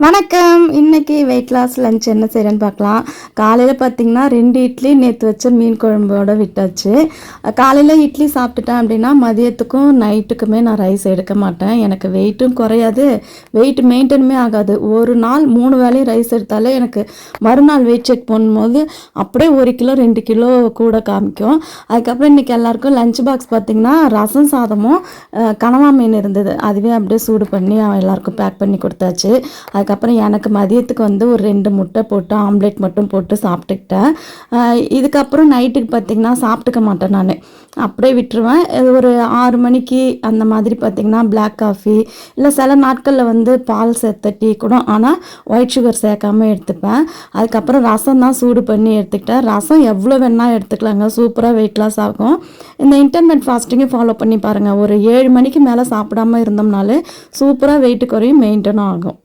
வணக்கம். இன்னைக்கு weight loss lunch என்ன செய்கிறேன்னு பார்க்கலாம். காலையில் பார்த்தீங்கன்னா 2 இட்லி நேற்று வச்ச மீன் குழம்போட விட்டாச்சு. காலையில் இட்லி சாப்பிட்டுட்டேன் அப்படின்னா மதியத்துக்கும் நைட்டுக்குமே நான் ரைஸ் எடுக்க மாட்டேன். எனக்கு வெயிட்டும் குறையாது, வெயிட் மெயின்டைனுமே ஆகாது. ஒரு நாள் 3 வேளையும் ரைஸ் எடுத்தாலே எனக்கு மறுநாள் வெயிட் செக் பண்ணும்போது அப்படியே 1 கிலோ 2 கிலோ கூட காமிக்கும். அதுக்கப்புறம் இன்றைக்கி எல்லாருக்கும் லஞ்ச் பாக்ஸ் பார்த்திங்கன்னா ரசம் சாதமும் கனவா மீன் இருந்தது. அதுவே அப்படியே சூடு பண்ணி எல்லாருக்கும் பேக் பண்ணி கொடுத்தாச்சு. அதுக்கப்புறம் எனக்கு மதியத்துக்கு வந்து ஒரு 2 முட்டை போட்டு ஆம்லேட் மட்டும் போட்டு சாப்பிட்டுக்கிட்டேன். இதுக்கப்புறம் நைட்டுக்கு பார்த்திங்கன்னா சாப்பிட்டுக்க மாட்டேன், நான் அப்படியே விட்டுருவேன். ஒரு 6 மணிக்கு அந்த மாதிரி பார்த்திங்கன்னா பிளாக் காஃபி இல்லை சில நாட்களில் வந்து பால் சேர்த்த டீ கூட, ஆனால் ஒயிட் சுகர் சேர்க்காமல் எடுத்துப்பேன். அதுக்கப்புறம் ரசம் தான் சூடு பண்ணி எடுத்துக்கிட்டேன். ரசம் எவ்வளோ வேணால் எடுத்துக்கலாங்க, சூப்பராக வெயிட் லாஸ் ஆகும். இந்த இன்டர்மீடியட் ஃபாஸ்டிங்கும் ஃபாலோ பண்ணி பாருங்கள். ஒரு 7 மணிக்கு மேலே சாப்பிடாமல் இருந்தோம்னாலே சூப்பராக வெயிட்டு குறையும், மெயின்டைனும் ஆகும்.